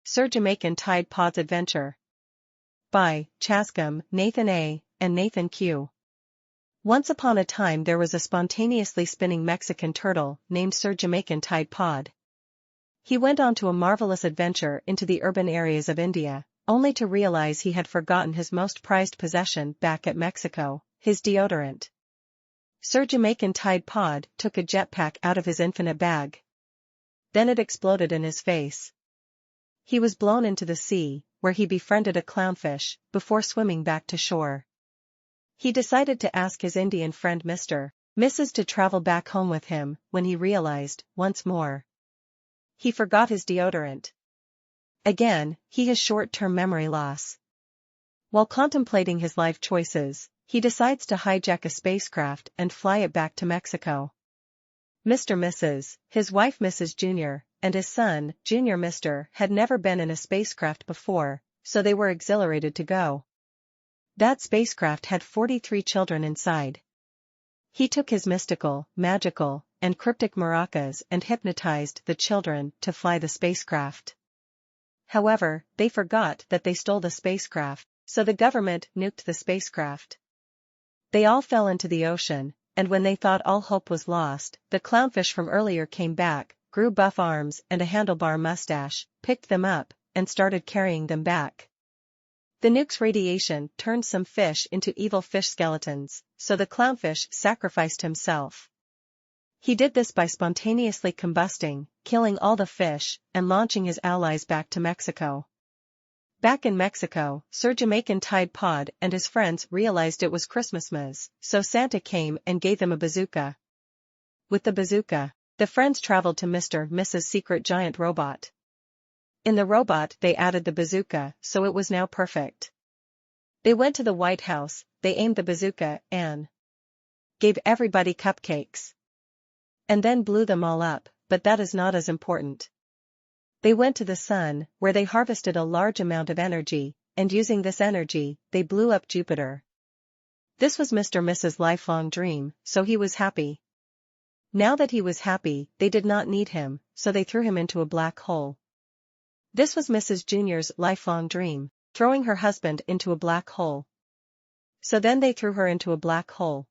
Sir Jamaican Tide Pod's Adventure. By Chazcam, Nathan A., and Nathan Q. Once upon a time there was a spontaneously spinning Mexican turtle named Sir Jamaican Tide Pod. He went on to a marvelous adventure into the urban areas of India, only to realize he had forgotten his most prized possession back at Mexico, his deodorant. Sir Jamaican Tide Pod took a jetpack out of his infinite bag. Then it exploded in his face. He was blown into the sea, where he befriended a clownfish, before swimming back to shore. He decided to ask his Indian friend Mrs. to travel back home with him, when he realized, once more, he forgot his deodorant. Again, he has short-term memory loss. While contemplating his life choices, he decides to hijack a spacecraft and fly it back to Mexico. Mrs., his wife Mrs. Jr., and his son, Junior Mr., had never been in a spacecraft before, so they were exhilarated to go. That spacecraft had 43 children inside. He took his mystical, magical, and cryptic maracas and hypnotized the children to fly the spacecraft. However, they forgot that they stole the spacecraft, so the government nuked the spacecraft. They all fell into the ocean, and when they thought all hope was lost, the clownfish from earlier came back, grew buff arms and a handlebar mustache, picked them up, and started carrying them back. The nuke's radiation turned some fish into evil fish skeletons, so the clownfish sacrificed himself. He did this by spontaneously combusting, killing all the fish, and launching his allies back to Mexico. Back in Mexico, Sir Jamaican Tide Pod and his friends realized it was Christmasmas, so Santa came and gave them a bazooka. With the bazooka, the friends traveled to Mrs. Secret Giant Robot. In the robot they added the bazooka, so it was now perfect. They went to the White House, they aimed the bazooka and gave everybody cupcakes. And then blew them all up, but that is not as important. They went to the sun, where they harvested a large amount of energy, and using this energy, they blew up Jupiter. This was Mr.'s lifelong dream, so he was happy. Now that he was happy, they did not need him, so they threw him into a black hole. This was Mrs. Jr.'s lifelong dream, throwing her husband into a black hole. So then they threw her into a black hole.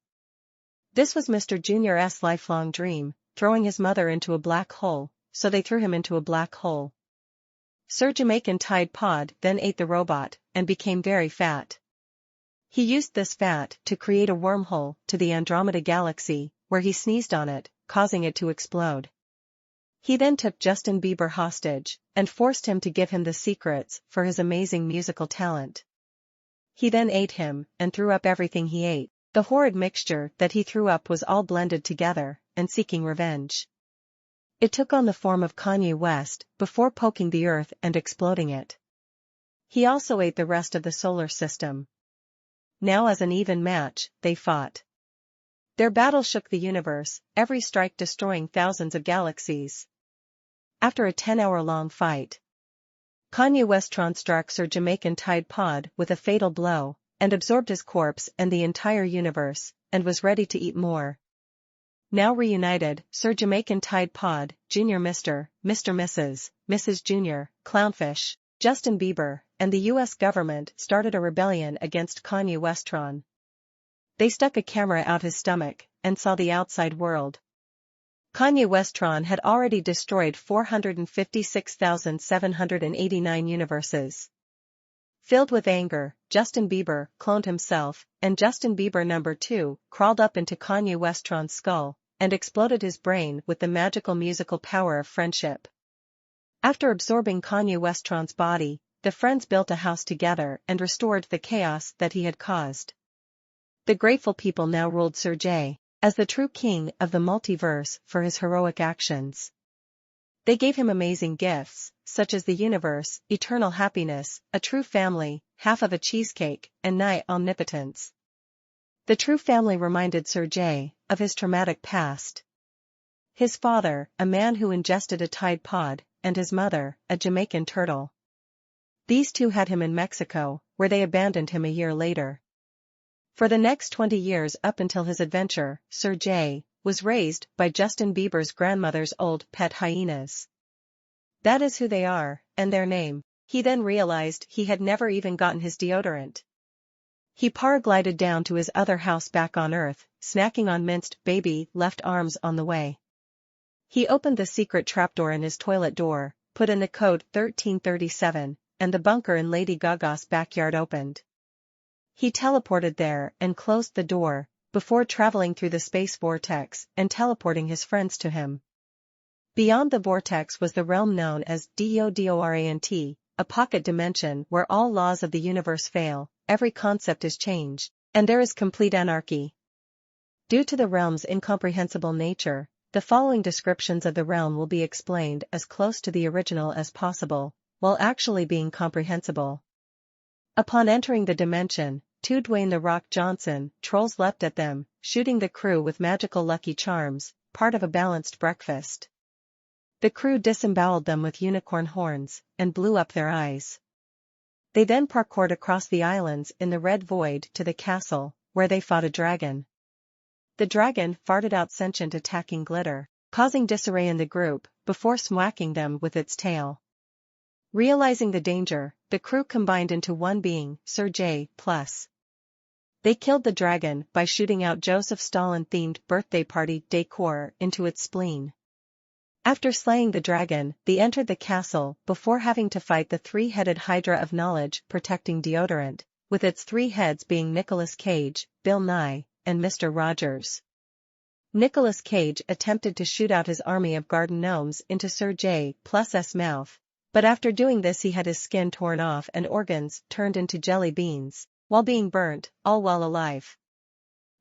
This was Mr. Jr.'s lifelong dream, throwing his mother into a black hole, so they threw him into a black hole. Sir Jamaican Tide Pod then ate the robot, and became very fat. He used this fat to create a wormhole to the Andromeda Galaxy, where he sneezed on it, causing it to explode. He then took Justin Bieber hostage, and forced him to give him the secrets for his amazing musical talent. He then ate him, and threw up everything he ate. The horrid mixture that he threw up was all blended together, and seeking revenge. It took on the form of Kanye West, before poking the earth and exploding it. He also ate the rest of the solar system. Now as an even match, they fought. Their battle shook the universe, every strike destroying thousands of galaxies. After a 10-hour-long fight, Kanye West struck Sir Jamaican Tide Pod with a fatal blow, and absorbed his corpse and the entire universe, and was ready to eat more. Now reunited, Sir Jamaican Tide Pod, Junior Mr., Mrs. Jr., Clownfish, Justin Bieber, and the U.S. government started a rebellion against Kanye West. They stuck a camera out his stomach, and saw the outside world. Kanye West had already destroyed 456,789 universes. Filled with anger, Justin Bieber cloned himself, and Justin Bieber number 2 crawled up into Kanye West's skull, and exploded his brain with the magical musical power of friendship. After absorbing Kanye West's body, the friends built a house together and restored the chaos that he had caused. The grateful people now ruled Sir J. as the true king of the multiverse for his heroic actions. They gave him amazing gifts, such as the universe, eternal happiness, a true family, half of a cheesecake, and nigh omnipotence. The true family reminded Sir J. of his traumatic past. His father, a man who ingested a Tide Pod, and his mother, a Jamaican turtle. These two had him in Mexico, where they abandoned him a year later. For the next 20 years up until his adventure, Sir J. was raised by Justin Bieber's grandmother's old pet hyenas. That is who they are, and their name. He then realized he had never even gotten his deodorant. He paraglided down to his other house back on Earth, snacking on minced baby left arms on the way. He opened the secret trapdoor in his toilet door, put in the code 1337, and the bunker in Lady Gaga's backyard opened. He teleported there and closed the door, before traveling through the space vortex and teleporting his friends to him. Beyond the vortex was the realm known as Deodorant, a pocket dimension where all laws of the universe fail, every concept is changed, and there is complete anarchy. Due to the realm's incomprehensible nature, the following descriptions of the realm will be explained as close to the original as possible, while actually being comprehensible. Upon entering the dimension, two Dwayne "The Rock" Johnson trolls leapt at them, shooting the crew with magical lucky charms, part of a balanced breakfast. The crew disemboweled them with unicorn horns, and blew up their eyes. They then parkoured across the islands in the red void to the castle, where they fought a dragon. The dragon farted out sentient attacking glitter, causing disarray in the group, before smacking them with its tail. Realizing the danger, the crew combined into one being, Sir J+. They killed the dragon by shooting out Joseph Stalin-themed birthday party decor into its spleen. After slaying the dragon, they entered the castle before having to fight the three-headed Hydra of knowledge protecting deodorant, with its three heads being Nicolas Cage, Bill Nye, and Mr. Rogers. Nicolas Cage attempted to shoot out his army of garden gnomes into Sir J+'s mouth, but after doing this he had his skin torn off and organs turned into jelly beans, while being burnt, all while alive.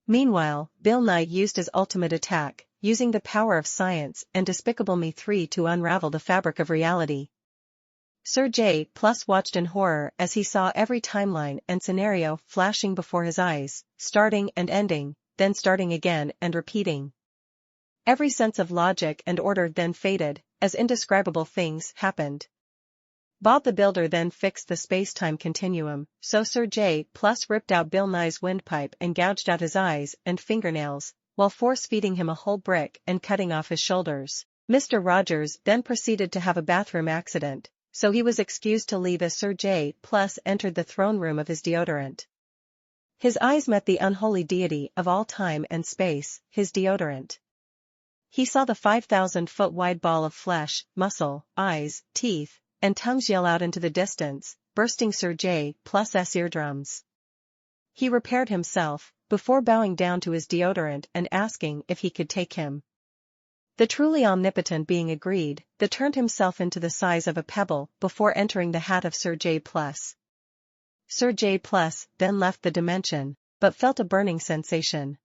Meanwhile, Bill Nye used his ultimate attack, using the power of science and Despicable Me 3 to unravel the fabric of reality. Sir J+ watched in horror as he saw every timeline and scenario flashing before his eyes, starting and ending, then starting again and repeating. Every sense of logic and order then faded, as indescribable things happened. Bob the Builder then fixed the space-time continuum, so Sir J+ ripped out Bill Nye's windpipe and gouged out his eyes and fingernails, while force-feeding him a whole brick and cutting off his shoulders. Mr. Rogers then proceeded to have a bathroom accident, so he was excused to leave as Sir J+ entered the throne room of his deodorant. His eyes met the unholy deity of all time and space, his deodorant. He saw the 5,000-foot-wide ball of flesh, eyes, teeth, and tongues yell out into the distance, bursting Sir J+'s eardrums. He repaired himself, before bowing down to his deodorant and asking if he could take him. The truly omnipotent being agreed, that turned himself into the size of a pebble before entering the hat of Sir J+. Sir J+ then left the dimension, but felt a burning sensation.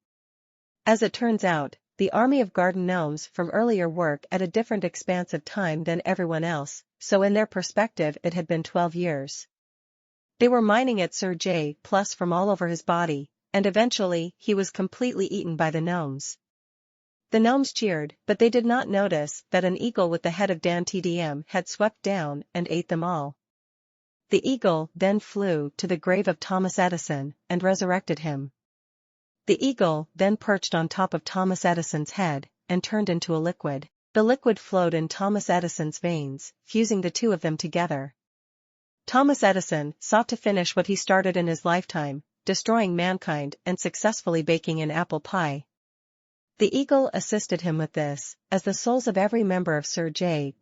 As it turns out, the army of garden gnomes from earlier work at a different expanse of time than everyone else, so in their perspective it had been 12 years. They were mining at Sir J+ from all over his body, and eventually he was completely eaten by the gnomes. The gnomes cheered, but they did not notice that an eagle with the head of Dan TDM had swept down and ate them all. The eagle then flew to the grave of Thomas Edison and resurrected him. The eagle then perched on top of Thomas Edison's head and turned into a liquid. The liquid flowed in Thomas Edison's veins, fusing the two of them together. Thomas Edison sought to finish what he started in his lifetime, destroying mankind and successfully baking an apple pie. The eagle assisted him with this, as the souls of every member of Sir J+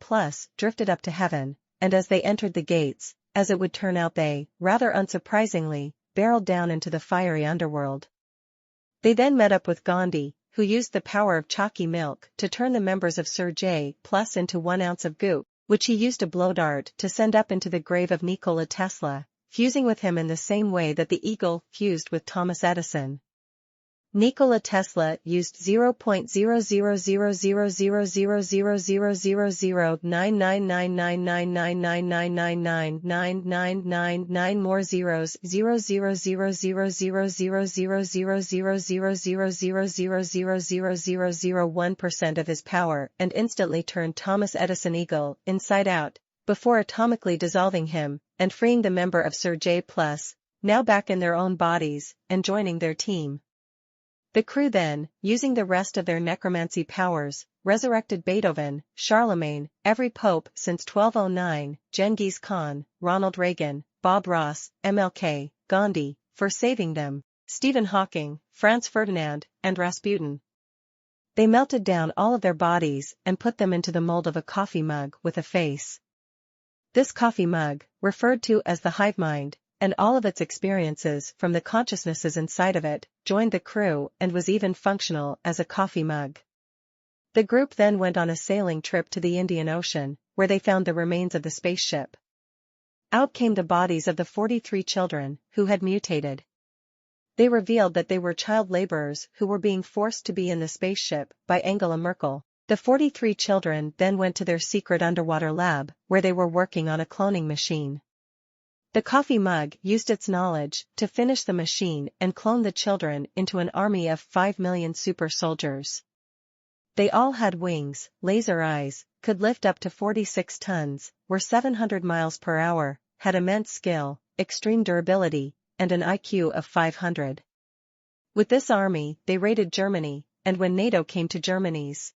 drifted up to heaven, and as they entered the gates, as it would turn out they, rather unsurprisingly, barreled down into the fiery underworld. They then met up with Gandhi, who used the power of chalky milk to turn the members of Sir J+ into 1 ounce of goop, which he used a blow dart to send up into the grave of Nikola Tesla, fusing with him in the same way that the eagle fused with Thomas Edison. Nikola Tesla used 0.00000000000000000000000000000000000000000000000000000000000000000000000000 more zeros 0.000000000000000000000000001% of his power and instantly turned Thomas Edison eagle inside out, before atomically dissolving him and freeing the member of Sir J+, now back in their own bodies, and joining their team. The crew then, using the rest of their necromancy powers, resurrected Beethoven, Charlemagne, every pope since 1209, Genghis Khan, Ronald Reagan, Bob Ross, MLK, Gandhi, for saving them, Stephen Hawking, Franz Ferdinand, and Rasputin. They melted down all of their bodies and put them into the mold of a coffee mug with a face. This coffee mug, referred to as the hive mind, and all of its experiences from the consciousnesses inside of it, joined the crew and was even functional as a coffee mug. The group then went on a sailing trip to the Indian Ocean, where they found the remains of the spaceship. Out came the bodies of the 43 children, who had mutated. They revealed that they were child laborers who were being forced to be in the spaceship by Angela Merkel. The 43 children then went to their secret underwater lab, where they were working on a cloning machine. The coffee mug used its knowledge to finish the machine and clone the children into an army of 5 million super soldiers. They all had wings, laser eyes, could lift up to 46 tons, were 700 miles per hour, had immense skill, extreme durability, and an IQ of 500. With this army, they raided Germany, and when NATO came to Germany's